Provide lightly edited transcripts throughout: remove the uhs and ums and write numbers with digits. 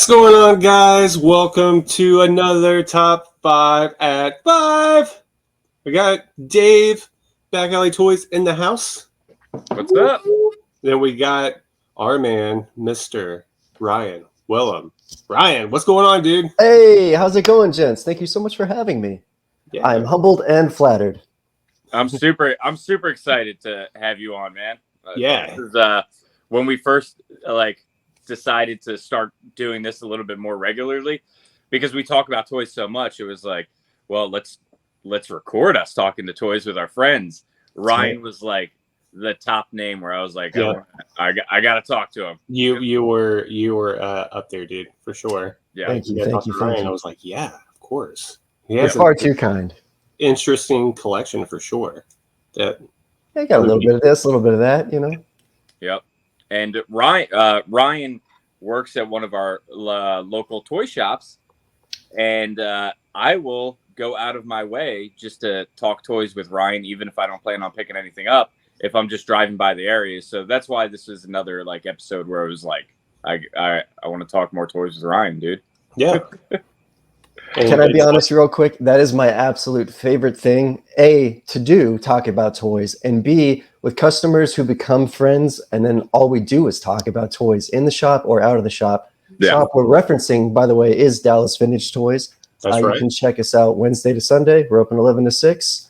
What's going on, guys? Welcome to another Top 5 at 5. We got Dave, Back Alley Toys, in the house. What's up? Then we got our man, Mr. Ryan Wilhelm. Ryan, what's going on, dude? Hey, how's it going, gents? Thank you so much for having me. Yeah. I'm humbled and flattered. I'm super excited to have you on, man. Yeah. This is, when we first decided to start doing this a little bit more regularly, because we talk about toys so much, it was like, well, let's record us talking to toys with our friends. Ryan was like the top name where I was like, Yeah. I gotta talk to him. You were up there, dude, for sure. Yeah. Thank you. Ryan. I was like, yeah, of course. He You're has far too kind. interesting collection for sure. I got a little bit of this, a little bit of that, you know. Yep. And Ryan works at one of our local toy shops, and I will go out of my way just to talk toys with Ryan, even if I don't plan on picking anything up, if I'm just driving by the area. So that's why this is another episode where I was like, I want to talk more toys with Ryan, dude. Yeah. Can I be honest real quick? That is my absolute favorite thing, A, to do, talk about toys, and B, with customers who become friends, and then all we do is talk about toys in the shop or out of the shop. Yeah. Shop we're referencing, by the way, is Dallas Vintage Toys. That's right. You can check us out Wednesday to Sunday. We're open 11 to 6.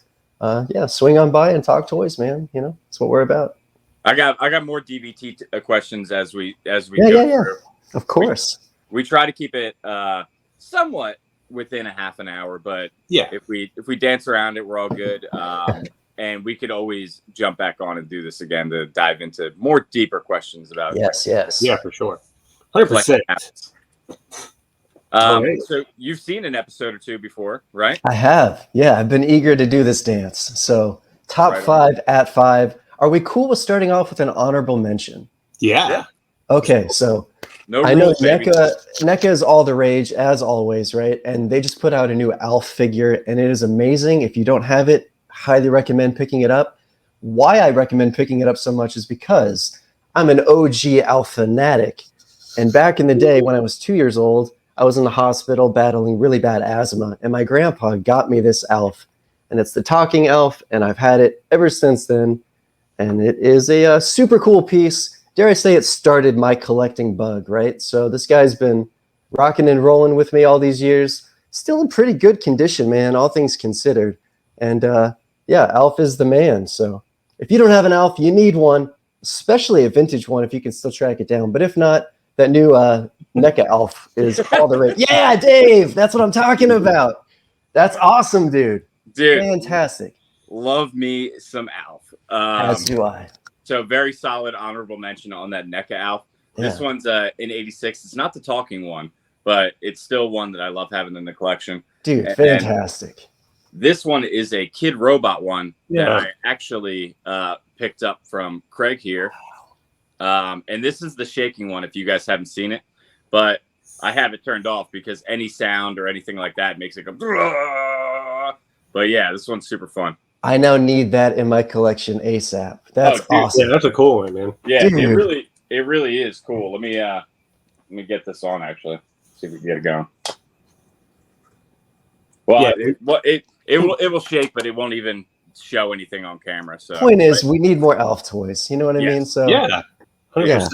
Swing on by and talk toys, man. You know, that's what we're about. I got more DVT questions as we go through. Of course. We try to keep it somewhat within a half an hour, but yeah, if we dance around it, we're all good. And we could always jump back on and do this again to dive into more deeper questions about yes. Yeah, for sure. 100%. So you've seen an episode or two before, right? I have. Yeah, I've been eager to do this dance. So top 5 at 5. Are we cool with starting off with an honorable mention? Yeah. Okay, so I know NECA is all the rage, as always, right? And they just put out a new Alf figure, and it is amazing. If you don't have it, highly recommend picking it up. Why I recommend picking it up so much is because I'm an OG Alf fanatic. And back in the day when I was 2 years old, I was in the hospital battling really bad asthma, and my grandpa got me this Alf. And it's the talking Alf, and I've had it ever since then. And it is a super cool piece. Dare I say it started my collecting bug, right? So this guy's been rocking and rolling with me all these years. Still in pretty good condition, man, all things considered. And Alf is the man. So if you don't have an Alf, you need one, especially a vintage one if you can still track it down. But if not, that new NECA Alf is all the rage. Yeah, Dave, that's what I'm talking about. That's awesome, dude. Fantastic. Love me some Alf. As do I. So very solid honorable mention on that NECA Alf. Yeah. This one's in 86. It's not the talking one, but it's still one that I love having in the collection. Dude, fantastic. And this one is a Kidrobot one that I actually picked up from Craig here. And this is the shaking one if you guys haven't seen it. But I have it turned off because any sound or anything like that makes it go. But yeah, this one's super fun. I now need that in my collection ASAP. That's awesome. Yeah, that's a cool one, man. Yeah, dude. It really is cool. Let me get this on actually. See if we can get it going. Well, it will shake, but it won't even show anything on camera. So point is, we need more Alf toys. You know what I mean? So 100%.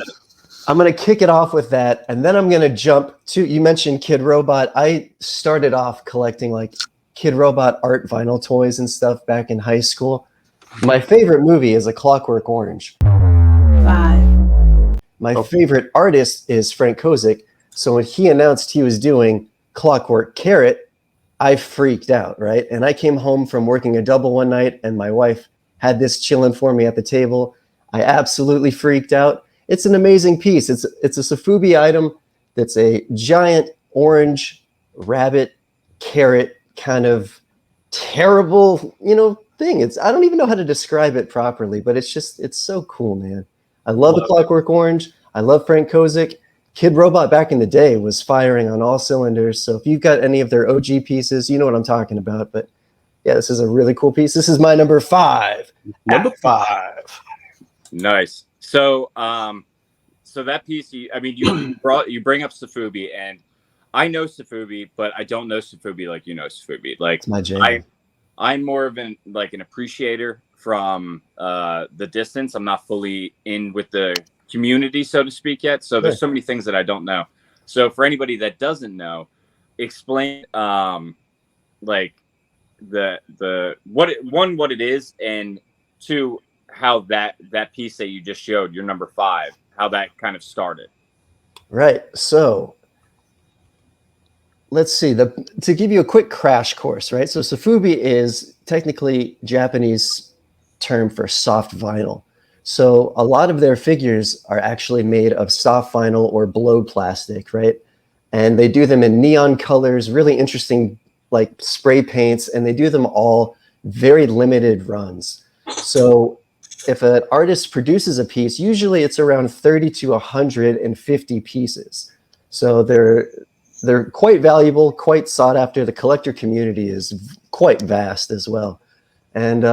I'm gonna kick it off with that, and then I'm gonna jump to. You mentioned Kidrobot. I started off collecting Kidrobot art vinyl toys and stuff back in high school. My favorite movie is A Clockwork Orange. 5. My favorite artist is Frank Kozik. So when he announced he was doing Clockwork Carrot, I freaked out, right? And I came home from working a double one night, and my wife had this chilling for me at the table. I absolutely freaked out. It's an amazing piece. It's a Sofubi item that's a giant orange rabbit carrot kind of terrible, thing. I don't even know how to describe it properly, but it's so cool, man. I love the Clockwork Orange. I love Frank Kozik. Kidrobot back in the day was firing on all cylinders. So if you've got any of their OG pieces, you know what I'm talking about. But yeah, this is a really cool piece. This is my number 5. Number 5. Nice. So that piece, you bring up Sofubi, and I know Sofubi, but I don't know Sofubi like you know Sofubi. Like It's my jam. I'm more of an appreciator from the distance. I'm not fully in with the community, so to speak, yet. So there's so many things that I don't know. So for anybody that doesn't know, explain like what it is, and two, how that piece that you just showed, your number 5, how that kind of started. Right. So let's see. To give you a quick crash course, right? So Sofubi is technically Japanese term for soft vinyl. So a lot of their figures are actually made of soft vinyl or blow plastic, right? And they do them in neon colors, really interesting, like spray paints, and they do them all very limited runs. So if an artist produces a piece, usually it's around 30 to 150 pieces. So they're quite valuable, quite sought after. The collector community is quite vast as well. And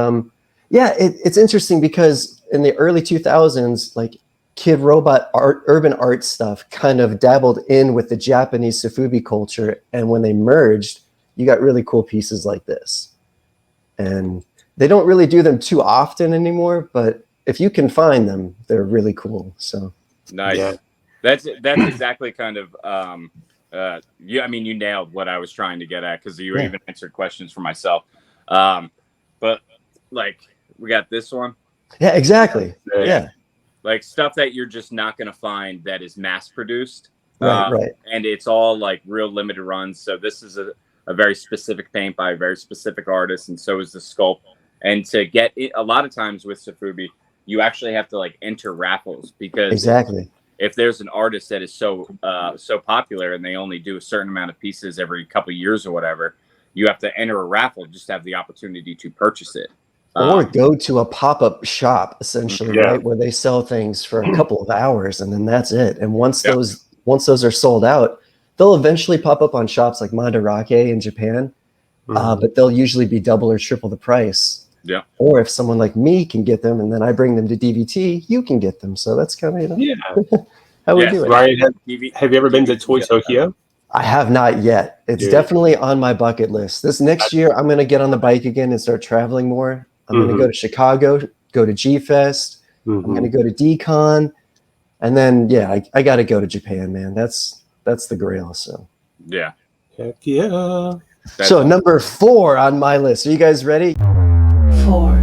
it's interesting because in the early 2000s, like Kidrobot urban art stuff kind of dabbled in with the Japanese Sofubi culture. And when they merged, you got really cool pieces like this. And they don't really do them too often anymore, but if you can find them, they're really cool. So nice. Yeah. That's exactly kind of you nailed what I was trying to get at, because you even answered questions for myself. But like we got this one. Yeah, exactly. Yeah. Like stuff that you're just not going to find that is mass produced. Right. And it's all like real limited runs. So this is a very specific paint by a very specific artist, and so is the sculpt. And to get it, a lot of times with Sofubi, you actually have to like enter raffles, because exactly. If there's an artist that is so popular and they only do a certain amount of pieces every couple of years or whatever, you have to enter a raffle just to have the opportunity to purchase it. Or go to a pop-up shop, essentially, right, where they sell things for a couple of hours, and then that's it. And once those are sold out, they'll eventually pop up on shops like Mandarake in Japan, but they'll usually be double or triple the price. Yeah. Or if someone like me can get them, and then I bring them to DVT, you can get them. So that's kind of how we do it. Ryan, have you ever been to Toy Tokyo? I have not yet. It's definitely on my bucket list. This next year, I'm going to get on the bike again and start traveling more. I'm going to go to Chicago, go to G-Fest. I'm going to go to D-Con. And then, I got to go to Japan, man. That's the grail. So yeah. Heck yeah. So number 4 on my list. Are you guys ready? 4.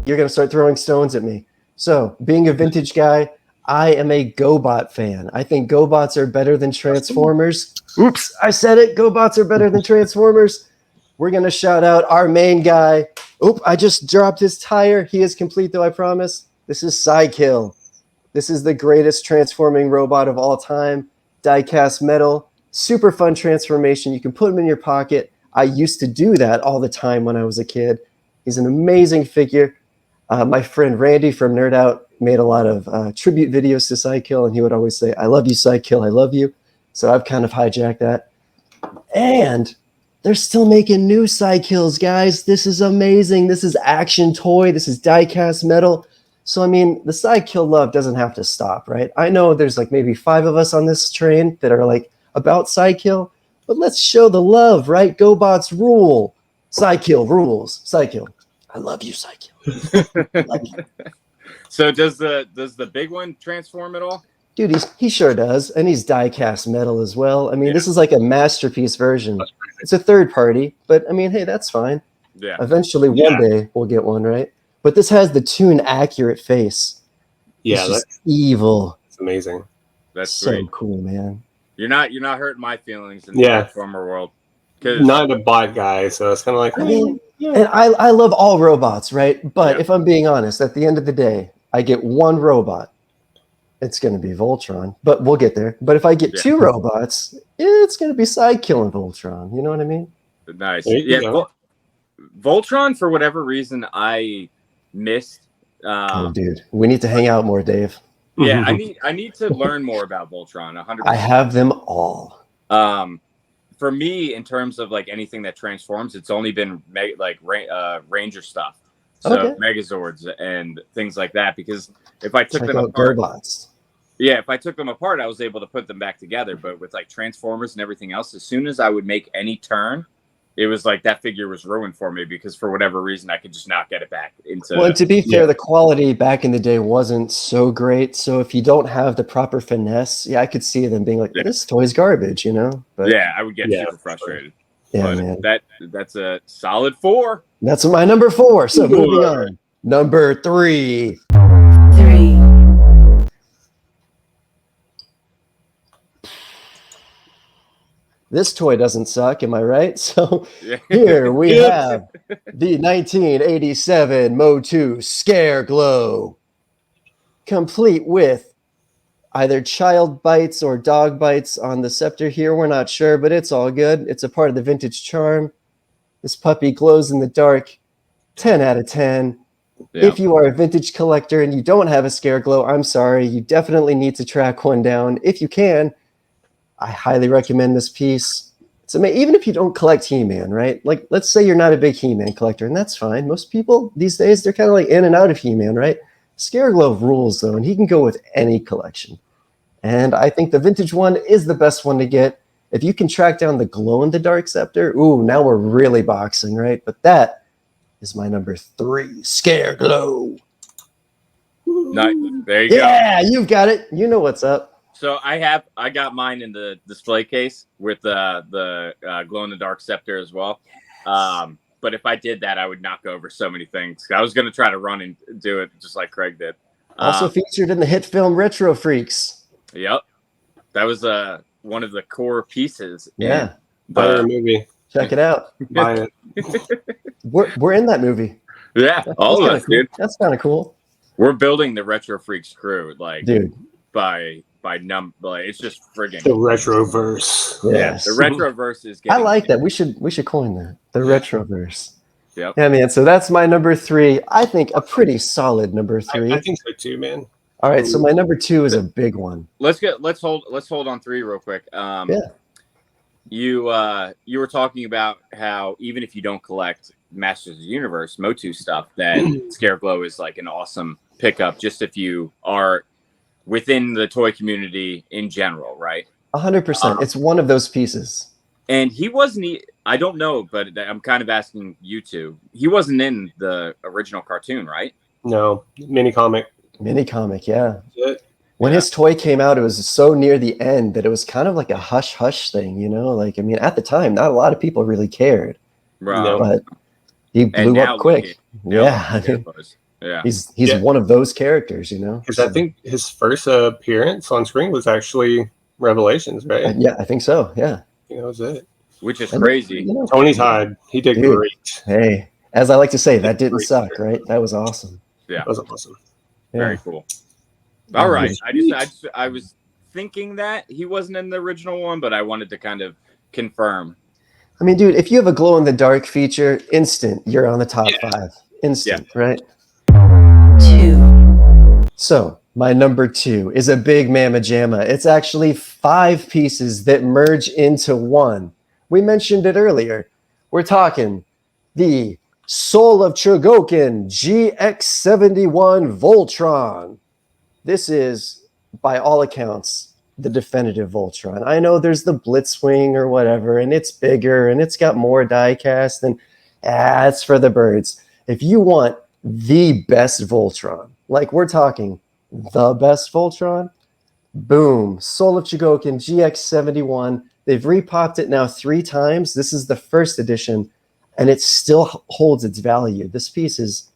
You're going to start throwing stones at me. So being a vintage guy, I am a GoBot fan. I think GoBots are better than Transformers. Oops, I said it. GoBots are better than Transformers. We're going to shout out our main guy. Oop, I just dropped his tire. He is complete, though, I promise. This is Psy-Kill. This is the greatest transforming robot of all time. Die-cast metal. Super fun transformation. You can put him in your pocket. I used to do that all the time when I was a kid. He's an amazing figure. My friend Randy from Nerd Out made a lot of tribute videos to Psy-Kill, and he would always say, I love you, Psy-Kill, I love you. So I've kind of hijacked that. And they're still making new Psy-Kills, guys. This is amazing. This is action toy. This is die-cast metal. So, I mean, the Psy-Kill love doesn't have to stop, right? I know there's like maybe 5 of us on this train that are like about Psy-Kill, but let's show the love, right? GoBots rule. Psy-Kill rules. Psy-Kill. I love you, Psy-Kill. Love you. So does the big one transform at all? Dude, he sure does. And he's die-cast metal as well. I mean, this is like a masterpiece version. It's a third party, but I mean, hey, that's fine. Yeah. Eventually, one day, we'll get one, right? But this has the tune-accurate face. Yeah, that's evil. It's amazing. That's so great. Cool, man. You're not hurting my feelings in the Transformer world. Not a bot guy, so it's kind of like, I mean, and I love all robots, right? But if I'm being honest, at the end of the day, I get one robot. It's going to be Voltron, but we'll get there. But if I get 2 robots, it's going to be Psy-Kill and Voltron. You know what I mean? Nice. Yeah. Voltron, for whatever reason, I missed. Oh, dude, we need to hang out more, Dave. Yeah, I need to learn more about Voltron. 100%. I have them all. For me, in terms of like anything that transforms, it's only been Ranger stuff. So Megazords and things like that. Because if I took them apart, GoBots. Yeah, if I took them apart, I was able to put them back together. But with like Transformers and everything else, as soon as I would make any turn, it was like that figure was ruined for me because for whatever reason, I could just not get it back into. Well, and to be fair, the quality back in the day wasn't so great. So if you don't have the proper finesse, I could see them being like, this toy's garbage, you know? But I would get super frustrated. Yeah, but man. That's a solid 4. That's my number 4. So moving on. Number 3. This toy doesn't suck, am I right? So here we have the 1987 Motu Scare Glow, complete with either child bites or dog bites on the scepter here. We're not sure, but it's all good. It's a part of the vintage charm. This puppy glows in the dark. 10 out of 10. Yeah. If you are a vintage collector and you don't have a Scare Glow, I'm sorry. You definitely need to track one down. If you can, I highly recommend this piece. Even if you don't collect He-Man, right? Like, let's say you're not a big He-Man collector, and that's fine. Most people these days, they're kind of like in and out of He-Man, right? Scare Glow rules, though, and he can go with any collection. And I think the vintage one is the best one to get. If you can track down the glow-in-the-dark scepter, ooh, now we're really boxing, right? But that is my number 3, Scare Glow. Nice. There you go. Yeah, you've got it. You know what's up. So I got mine in the display case with the glow-in-the-dark scepter as well. But if I did that, I would knock over so many things. I was going to try to run and do it just like Craig did. Also featured in the hit film Retro Freaks. Yep. That was one of the core pieces. Yeah. The movie. Check it out. Buy it. We're in that movie. Yeah. All of us, cool. dude. That's kind of cool. We're building the Retro Freaks crew. Like, dude. By it's just friggin' the Retroverse. Yes. The Retroverse is getting. I like that. We should coin that. The Retroverse. Yep. Yeah, man. So that's my number 3. I think a pretty solid number 3. I think so too, man. All right. So my number 2 is a big one. Let's hold on 3 real quick. You were talking about how even if you don't collect Masters of the Universe Motu stuff, that Scare Glow is like an awesome pickup just if you are within the toy community in general, right? 100%. It's one of those pieces. And he wasn't. I don't know, but I'm kind of asking you two. He wasn't in the original cartoon, right? No, mini comic. Yeah. When his toy came out, it was so near the end that it was kind of like a hush thing, you know? Like, I mean, at the time, not a lot of people really cared. Right. But he blew up quick. Yeah. He's one of those characters, you know? Because I think his first appearance on screen was actually Revelations, right? Yeah, I think so. Yeah. That was it. Which is crazy. You know, Tony Todd, he did great. Hey, as I like to say, that didn't suck, right? That was awesome. Yeah. That was awesome. Yeah. Very cool. All right. I was thinking that he wasn't in the original one, but I wanted to kind of confirm. I mean, dude, if you have a glow in the dark feature, instant, you're on the top 5. Instant, right? 2. So my number 2 is a big mamma jamma. It's actually 5 pieces that merge into one. We mentioned it earlier. We're talking the Soul of Chogokin GX71 Voltron. This is, by all accounts, the definitive Voltron. I know there's the Blitzwing or whatever, and it's bigger, and it's got more die cast, and it's for the birds. If you want the best Voltron, like we're talking the best Voltron, boom, Soul of Chogokin GX71. They've repopped it now 3 times. This is the first edition, and it still holds its value. This piece is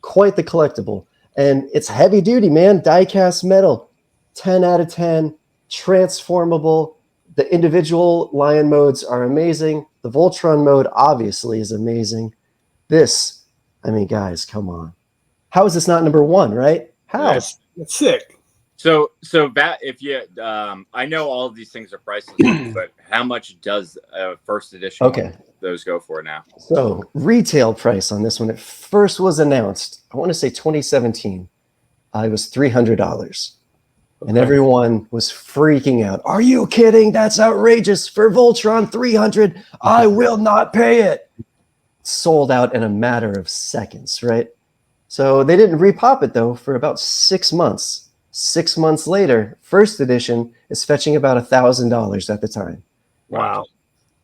quite the collectible. And it's heavy duty, man. Die-cast metal. 10 out of 10. Transformable. The individual lion modes are amazing. The Voltron mode, obviously, is amazing. This, I mean, guys, come on. How is this not number 1, right? How? That's sick. So that if you, I know all of these things are priceless, but how much does a first edition those go for now? So retail price on this when it first was announced, I want to say 2017, it was $300, and everyone was freaking out. Are you kidding? That's outrageous for Voltron. $300. I will not pay it. Sold out in a matter of seconds, right? So they didn't repop it though for about 6 months. 6 months later, first edition is fetching about $1,000 at the time. Wow.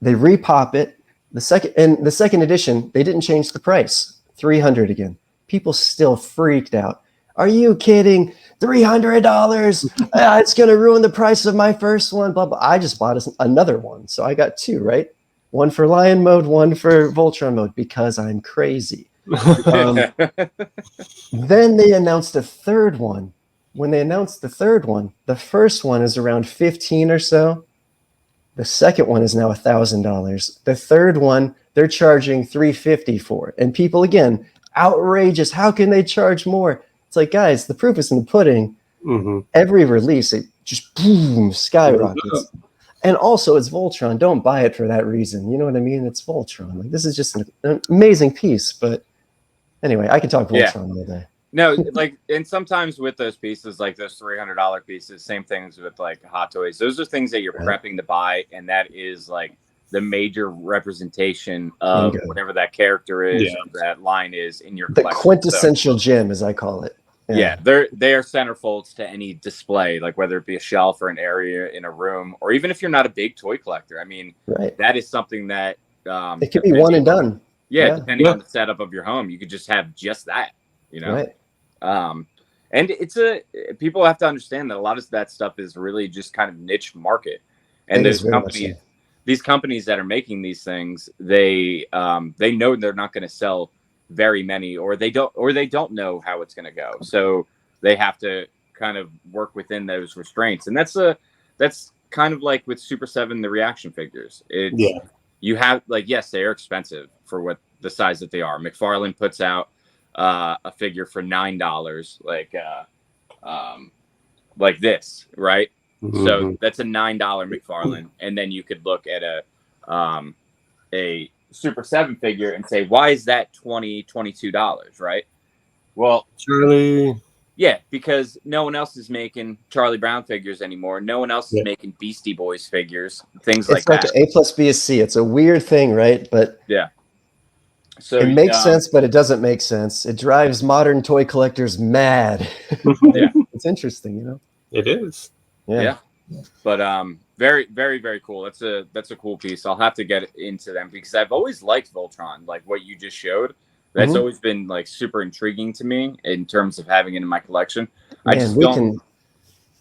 They repop it. The second edition, they didn't change the price. $300 again. People still freaked out. Are you kidding? $300? It's going to ruin the price of my first one. Blah, blah. I just bought another one. So I got two, right? One for Lion mode, one for Voltron mode, because I'm crazy. Then they announced a third one. When they announced the third one, the first one is around 15 or so. The second one is now $1,000. The third one, they're charging $350 for. And people, again, outrageous. How can they charge more? It's like, guys, the proof is in the pudding. Mm-hmm. Every release, it just boom, skyrockets. And also, it's Voltron. Don't buy it for that reason. You know what I mean? It's Voltron. Like, this is just an amazing piece. But anyway, I can talk Voltron all day. No, like, and sometimes with those pieces, like those $300 pieces, same things with like Hot Toys. Those are things that you're prepping to buy, and that is like the major representation of whatever that character is, that line is in your collection. The quintessential gem, as I call it. Yeah, they are centerfolds to any display, like whether it be a shelf or an area in a room, or even if you're not a big toy collector. I mean, that is something that it could be one and done. Yeah, depending on the setup of your home, you could just have just that. You know, and it's people have to understand that a lot of that stuff is really just kind of niche market, and these companies that are making these things, they know they're not going to sell very many, or they don't know how it's going to go, so they have to kind of work within those restraints, and that's kind of like with Super 7, the reaction figures. You have, like, yes, they are expensive for what the size that they are. McFarlane puts out a figure for $9, like this, right? Mm-hmm. So that's a $9 McFarlane, and then you could look at a Super 7 figure and say, why is that $22, right? Well, Charlie, because no one else is making Charlie Brown figures anymore. No one else is making Beastie Boys figures, things like that. It's like A plus B is C. It's a weird thing, right? But so it makes sense, but it doesn't make sense. It drives modern toy collectors mad. It's interesting, you know. It is. Yeah. But very, very, very cool. That's a cool piece. I'll have to get into them because I've always liked Voltron, like what you just showed. That's always been like super intriguing to me in terms of having it in my collection. Man, I just we can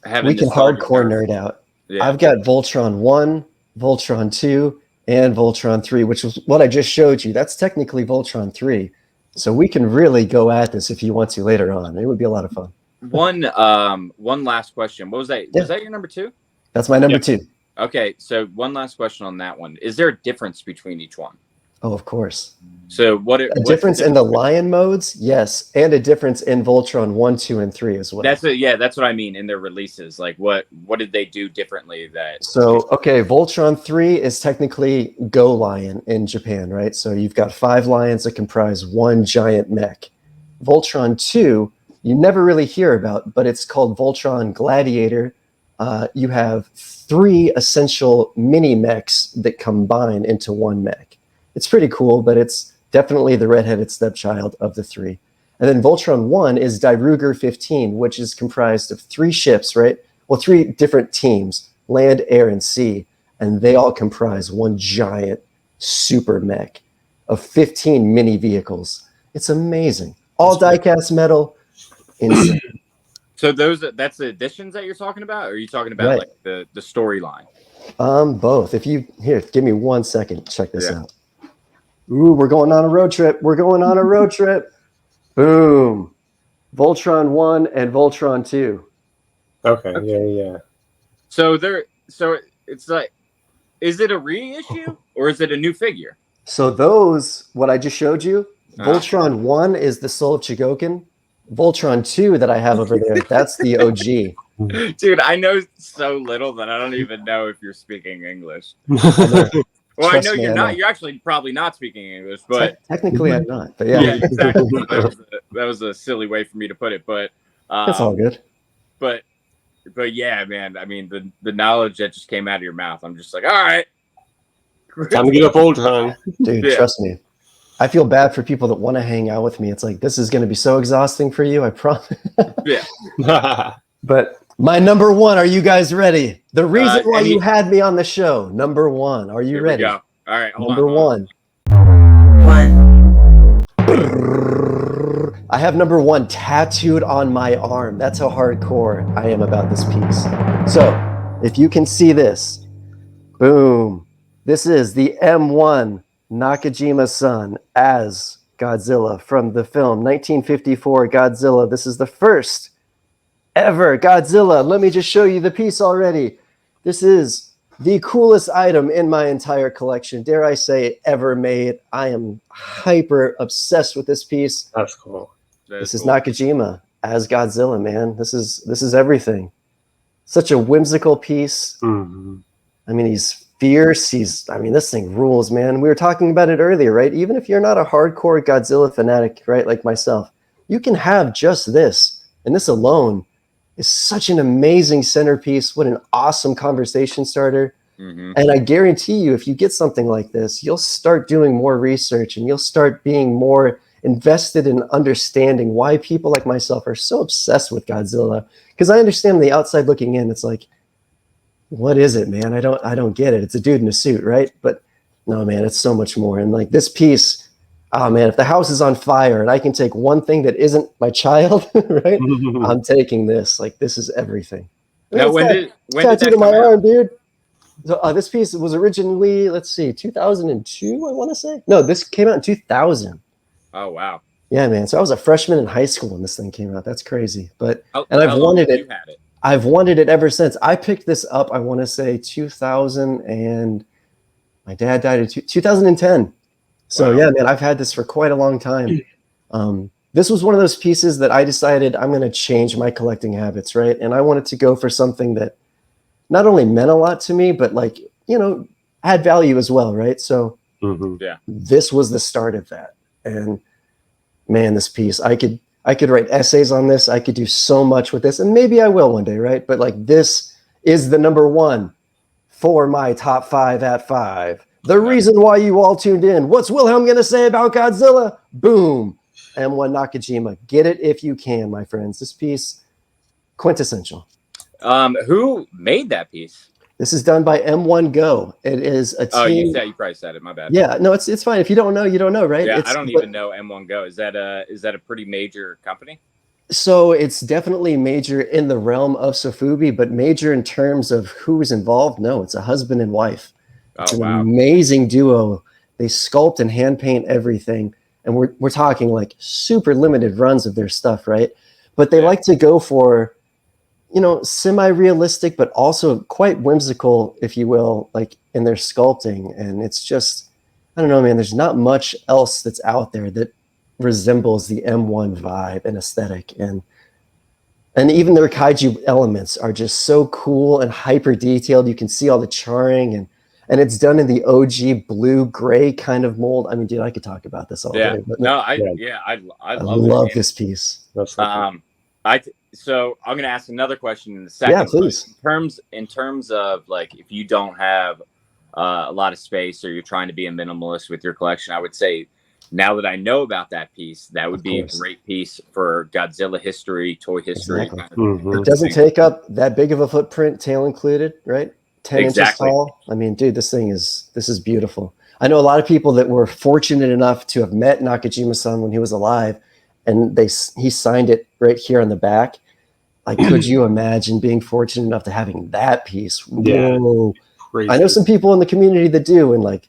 hardcore nerd out. Yeah. I've got Voltron 1, Voltron 2, and Voltron 3, which was what I just showed you. That's technically Voltron 3. So we can really go at this if you want to later on. It would be a lot of fun. One last question. What was that? Was that your number 2? That's my number 2. Okay, so one last question on that one. Is there a difference between each one? Oh, of course. So what's difference in the Lion modes? Yes, and a difference in Voltron 1, 2, and 3 as well. That's what I mean in their releases. Like what did they do differently Voltron 3 is technically Go Lion in Japan, right? So you've got 5 lions that comprise one giant mech. Voltron 2, you never really hear about, but it's called Voltron Gladiator. You have 3 essential mini mechs that combine into one mech. It's pretty cool, but it's definitely the redheaded stepchild of the 3. And then Voltron 1 is Dairuger 15, which is comprised of 3 ships, right? Well, 3 different teams, land, air, and sea. And they all comprise one giant super mech of 15 mini vehicles. It's amazing. All die-cast metal. Insane. So that's the additions that you're talking about? Or are you talking about like the storyline? Both. Give me 1 second. Check this out. Ooh, we're going on a road trip. Boom. Voltron 1 and Voltron 2. Okay, yeah. So it's like, is it a reissue or is it a new figure? So what I just showed you, Voltron 1 is the Soul of Chogokin. Voltron 2 that I have over there, that's the OG. Dude, I know so little that I don't even know if you're speaking English. Well, I know you're not. You're actually probably not speaking English, but technically I'm not. But yeah, exactly. That was a silly way for me to put it, but it's all good. But yeah, man. I mean, the knowledge that just came out of your mouth, I'm just like, all right, time to get up Voltron, dude. Trust me. I feel bad for people that want to hang out with me. It's like, this is going to be so exhausting for you. I promise. But my number one, are you guys ready? The reason why you had me on the show. Number one, are you ready? We go. All right, hold number on. I have number one tattooed on my arm. That's how hardcore I am about this piece. So, if you can see this, boom. This is the M1 Nakajima-san as Godzilla from the film 1954 Godzilla. This is the first ever Godzilla. Let me just show you the piece already. This is the coolest item in my entire collection. Dare I say, ever made. I am hyper obsessed with this piece. That's cool. This is Nakajima as Godzilla, man. This is everything. Such a whimsical piece. Mm-hmm. I mean, he's fierce. This thing rules, man. We were talking about it earlier, right? Even if you're not a hardcore Godzilla fanatic, right, like myself, you can have just this. And this alone is such an amazing centerpiece. What an awesome conversation starter. Mm-hmm. And I guarantee you, if you get something like this, you'll start doing more research and you'll start being more invested in understanding why people like myself are so obsessed with Godzilla. Because I understand the outside looking in, it's like, what is it, man? I don't get it. It's a dude in a suit, right? But no, man, it's so much more. And like this piece, oh man, if the house is on fire and I can take one thing that isn't my child, right? I'm taking this. Like this is everything. Now, when did tattooed that on my come out? arm, dude. So, this piece was originally, 2002, I want to say. No, this came out in 2000. Oh wow. Yeah, man. So I was a freshman in high school when this thing came out. That's crazy. But How I've long wanted have it. you had it? I've wanted it ever since. I picked this up, I want to say 2000, and my dad died in 2010. So Wow. yeah, man, I've had this for quite a long time. This was one of those pieces that I decided I'm going to change my collecting habits, right? And I wanted to go for something that not only meant a lot to me, but like, had value as well, right? So this was the start of that. And man, this piece, I could write essays on this. I could do so much with this, and maybe I will one day, right? But like this is the number one for my top 5 at 5. The reason why you all tuned in. What's Wilhelm going to say about Godzilla? Boom. M1 Nakajima. Get it if you can, my friends. This piece, quintessential. Who made that piece? This is done by M1 Go. It is a team. Oh, you probably said it. My bad. Yeah, no, it's fine. If you don't know, you don't know, right? Yeah, I don't even know M1 Go. Is that a pretty major company? So it's definitely major in the realm of Sofubi, but major in terms of who's involved. No, it's a husband and wife. It's an amazing duo. They sculpt and hand paint everything, and we're talking like super limited runs of their stuff, right? But they like to go for, semi-realistic, but also quite whimsical, if you will, like in their sculpting. And it's just, I don't know, man, there's not much else that's out there that resembles the M1 vibe and aesthetic. And even their kaiju elements are just so cool and hyper detailed. You can see all the charring, and it's done in the OG blue-gray kind of mold. I mean, dude, I could talk about this all day. But I love this piece. So I'm going to ask another question in a second. Yeah, please. In terms of like, if you don't have a lot of space or you're trying to be a minimalist with your collection, I would say now that I know about that piece, that would be a great piece for Godzilla history, toy history. Exactly. It doesn't take up that big of a footprint, tail included, right? 10 inches tall. I mean, dude, this is beautiful. I know a lot of people that were fortunate enough to have met Nakajima-san when he was alive, and he signed it right here on the back. Like, could you imagine being fortunate enough to having that piece? Whoa. Crazy. I know some people in the community that do, and like,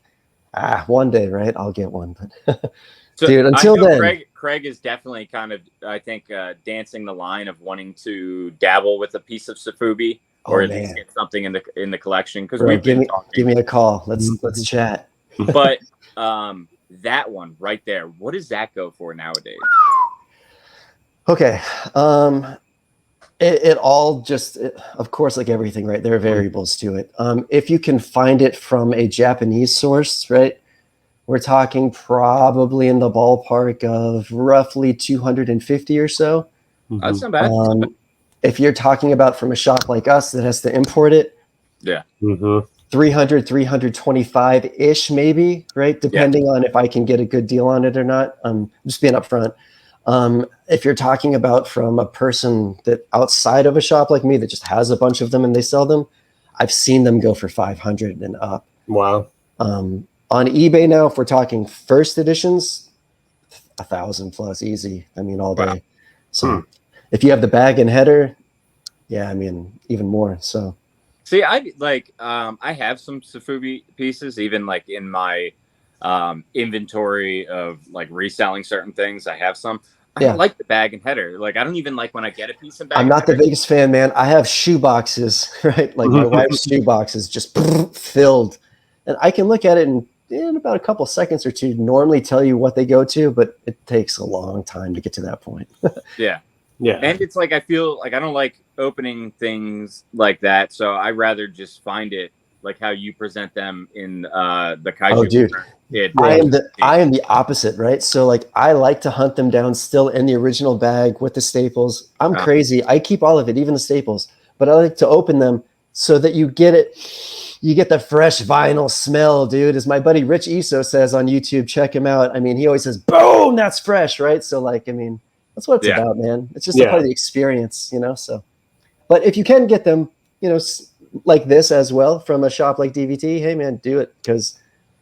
one day, right? I'll get one. But dude, until then, Craig is definitely kind of, I think, dancing the line of wanting to dabble with a piece of Sofubi, or at least get something in the collection. Because give me a call. Let's chat. But that one right there, what does that go for nowadays? Okay. It all just, of course, like everything, right? There are variables to it. If you can find it from a Japanese source, right? We're talking probably in the ballpark of roughly 250 or so. That's not bad. If you're talking about from a shop like us that has to import it, 300, 325-ish maybe, right? Depending on if I can get a good deal on it or not. Just being upfront. If you're talking about from a person that outside of a shop like me that just has a bunch of them and they sell them, I've seen them go for 500 and up. Wow. On eBay now, if we're talking first editions, 1,000 plus easy. I mean, all day. Wow. So if you have the bag and header, yeah, I mean, even more. So see, I have some Sofubi pieces, even like in my inventory of like reselling certain things. I have some. I don't like the bag and header. Like, I don't even like when I get a piece of bag. I'm not the biggest fan, man. I have shoe boxes, right? Like my wife's shoe boxes just filled. And I can look at it in about a couple seconds or two, normally tell you what they go to, but it takes a long time to get to that point. Yeah. Yeah. And it's like, I feel like I don't like opening things like that. So I rather just find it like how you present them in the Kaiju. Oh, dude. I am the opposite, right? So like I like to hunt them down still in the original bag with the staples. I'm crazy. I keep all of it, even the staples, but I like to open them so that you get the fresh vinyl smell, dude. As my buddy Rich Iso says on YouTube, check him out. I mean, he always says, boom, that's fresh, right? So like, I mean, that's what it's about, man. It's just a part of the experience, you know? So, but if you can get them, you know, like this as well from a shop like DVT, hey man, do it, because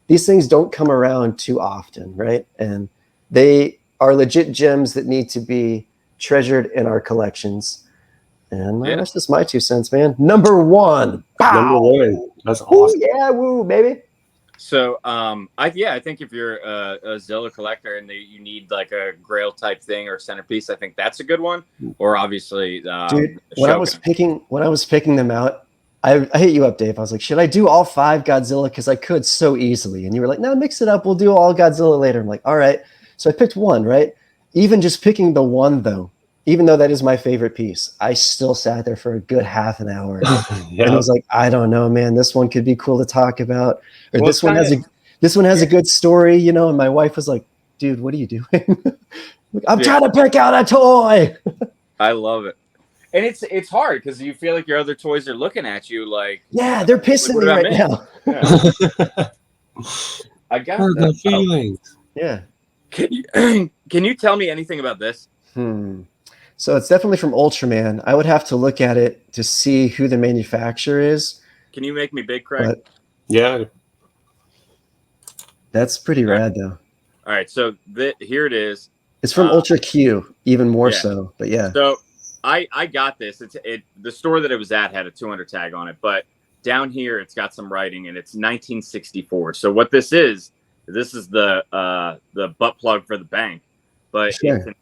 these things don't come around too often, right? And they are legit gems that need to be treasured in our collections. And that's just my 2 cents, man. Number 1. Pow! Number 1. That's awesome. Ooh, yeah, woo, baby. So, I think if you're a Zilla collector and you need like a Grail type thing or centerpiece, I think that's a good one. Or obviously, dude, when I was picking them out, I hit you up, Dave. I was like, should I do all 5 Godzilla? Because I could so easily. And you were like, no, mix it up. We'll do all Godzilla later. I'm like, all right. So I picked 1, right? Even just picking the 1, though, even though that is my favorite piece, I still sat there for a good half an hour. And I was like, I don't know, man. This one could be cool to talk about. Or this one has a good story, you know? And my wife was like, dude, what are you doing? I'm trying to pick out a toy. I love it. And it's hard because you feel like your other toys are looking at you like, yeah, they're pissing me right now. Yeah. I got the feelings. Yeah. Can you tell me anything about this? So it's definitely from Ultraman. I would have to look at it to see who the manufacturer is. Can you make me big, Craig? Yeah. That's pretty rad, though. All right, so here it is. It's from Ultra Q, even more so. But yeah. So I got this. The store that it was at had a 200 tag on it, but down here it's got some writing and it's 1964. So what this is the butt plug for the bank. But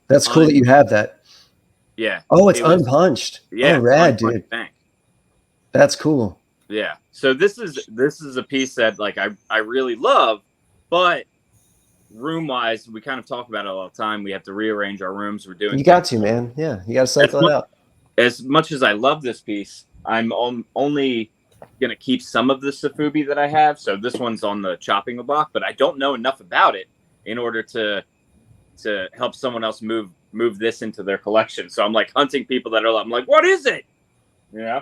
that's cool that you have that. Yeah. Oh, it's unpunched. Yeah. Oh, rad, dude. Bank. That's cool. Yeah. So this is a piece that like I really love, but room wise, we kind of talk about it all the time. We have to rearrange our rooms. We're doing. You got to, man. Yeah, you got to cycle it out. As much as I love this piece, I'm only gonna keep some of the Sofubi that I have. So this one's on the chopping block, but I don't know enough about it in order to help someone else move this into their collection. So I'm like hunting people that are. I'm like, what is it? Yeah.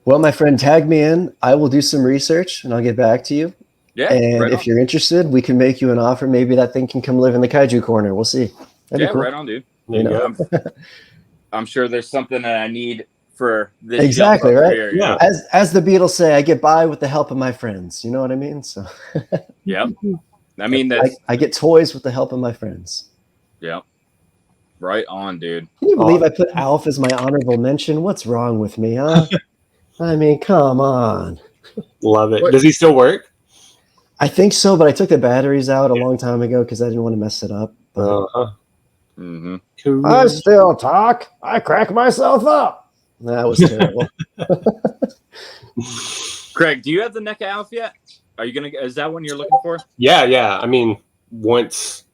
Well, my friend, tag me in. I will do some research and I'll get back to you. Yeah. And if you're interested, we can make you an offer. Maybe that thing can come live in the Kaiju corner. We'll see. That'd be cool. Right on, dude. You know. I'm sure there's something that I need for this. Exactly, right? Here, yeah. As the Beatles say, I get by with the help of my friends. You know what I mean? So. Yep. I mean, I get toys with the help of my friends. Yep. Right on, dude. Can you believe I put Alf as my honorable mention? What's wrong with me, huh? I mean, come on. Love it. Does he still work? I think so, but I took the batteries out a long time ago because I didn't want to mess it up. Mm-hmm. I still talk. I crack myself up. That was terrible. Craig, do you have the NECA Alf yet? Are you gonna? Is that one you're looking for? Yeah. I mean, once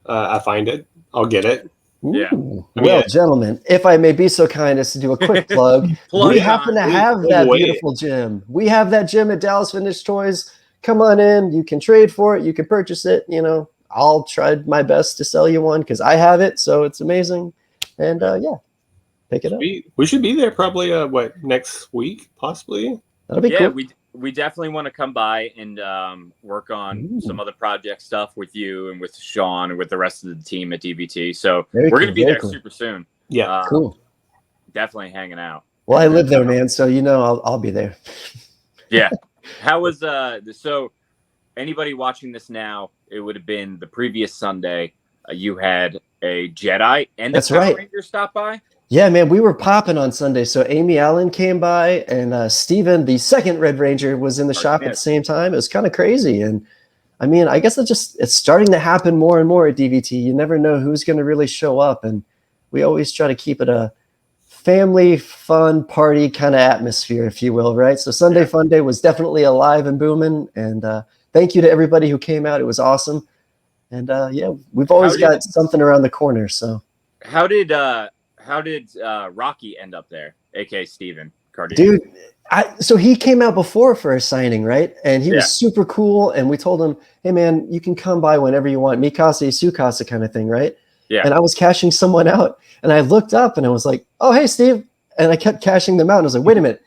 I find it, I'll get it. Yeah. Well, gentlemen, if I may be so kind as to do a quick plug, we happen to have that beautiful gym. We have that gym at Dallas Vintage Toys. Come on in. You can trade for it. You can purchase it. You know, I'll try my best to sell you one because I have it. So it's amazing. And pick it up. We should be there probably, next week, possibly? That'll be cool. we definitely want to come by and work on some other project stuff with you and with Sean and with the rest of the team at DVT. So we're going to be there super soon. Yeah, cool. Definitely hanging out. Well, I live there, man. So I'll be there. Yeah. How was so? Anybody watching this now? It would have been the previous Sunday. You had a Jedi and the Power Ranger stop by. Yeah, man, we were popping on Sunday. So Amy Allen came by, and Steven, the second Red Ranger, was in the shop at the same time. It was kind of crazy. And I mean, I guess it's starting to happen more and more at DVT. You never know who's going to really show up. And we always try to keep it a family fun party kind of atmosphere, if you will, right? So Sunday Fun Day was definitely alive and booming. And thank you to everybody who came out. It was awesome. And yeah, we've always got something around the corner. So how did Rocky end up there, aka Steven Cardio? Dude, so he came out before for a signing, right? And he was super cool. And we told him, hey, man, you can come by whenever you want. Mikasa, Sukasa kind of thing, right? Yeah. And I was cashing someone out. And I looked up and I was like, oh, hey, Steve. And I kept cashing them out. And I was like, wait a minute.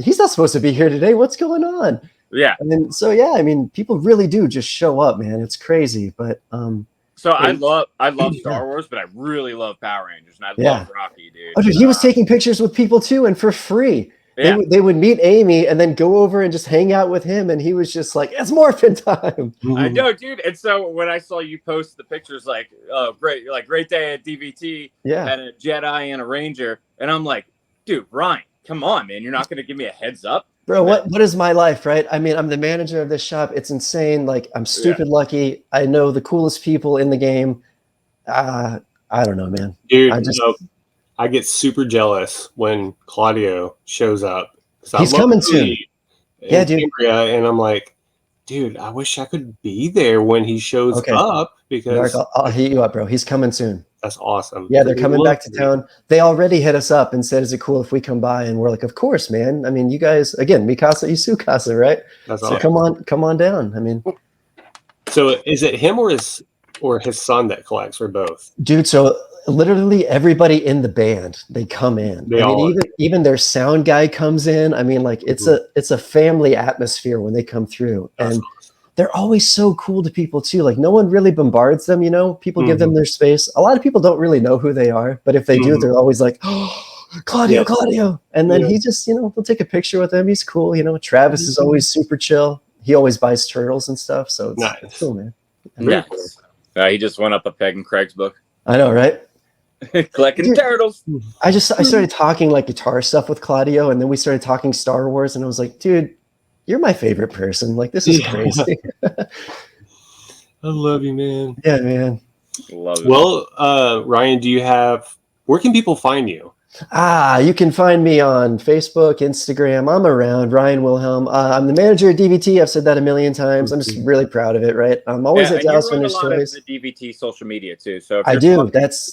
He's not supposed to be here today. What's going on? Yeah. And then, so, yeah, I mean, people really do just show up, man. It's crazy. But so I love Star Wars, but I really love Power Rangers, and I love Rocky, dude. Oh, dude, he was taking pictures with people too, and for free. Yeah. They would meet Amy and then go over and just hang out with him, and he was just like, "It's morphin' time." I know, dude. And so when I saw you post the pictures, like, "Oh, great day at DVT," and a Jedi and a Ranger, and I'm like, "Dude, Ryan, come on, man! You're not going to give me a heads up." Bro, what is my life, right? I mean, I'm the manager of this shop. It's insane. Like, I'm stupid lucky. I know the coolest people in the game. I don't know, man. Dude, I get super jealous when Claudio shows up. He's coming soon. Yeah, dude. And I'm like, dude, I wish I could be there when he shows up. Because I'll hit you up, bro. He's coming soon. That's awesome. Yeah, they're coming back to town. They already hit us up and said, is it cool if we come by? And we're like, of course, man. I mean, you guys, again, Mikasa, Isukasa, right? That's awesome. Come on down. I mean. So is it him or his son that collects, or both? Dude, so literally everybody in the band, they come in. Even their sound guy comes in. I mean, like, it's a family atmosphere when they come through. That's and they're always so cool to people too. Like, no one really bombards them, people give them their space. A lot of people don't really know who they are, but if they do, they're always like, oh, Claudio. And then he just, they'll take a picture with him. He's cool. Travis is always super chill. He always buys turtles and stuff. So it's cool, man. Yeah. He just went up a peg in Craig's book. I know, right? Collecting turtles. I started talking like guitar stuff with Claudio, and then we started talking Star Wars, and I was like, dude, you're my favorite person. Like, this is crazy. I love you, man. Yeah, man. Love it. Well, Ryan, where can people find you? You can find me on Facebook, Instagram. I'm around, Ryan Wilhelm. I'm the manager at DVT. I've said that a million times. I'm just really proud of it, right? I'm always at Dallas Vintage Toys. The DVT social media too. So if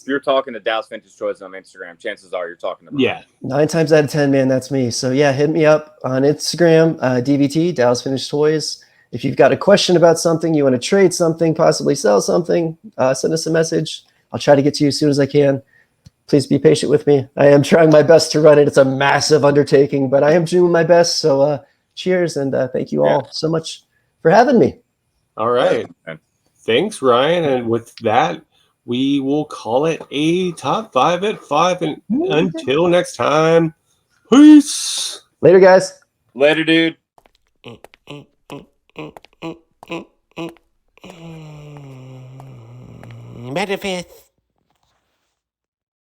you're talking to Dallas Vintage Toys on Instagram, chances are you're talking to me. Yeah. 9 times out of 10, man, that's me. So yeah, hit me up on Instagram, DVT, Dallas Vintage Toys. If you've got a question about something, you want to trade something, possibly sell something, send us a message. I'll try to get to you as soon as I can. Please be patient with me. I am trying my best to run it. It's a massive undertaking, but I am doing my best. So cheers, and thank you all so much for having me. All right. Thanks, Ryan. And with that, we will call it a top 5 at 5. And until next time, peace. Later, guys. Later, dude. Manifest.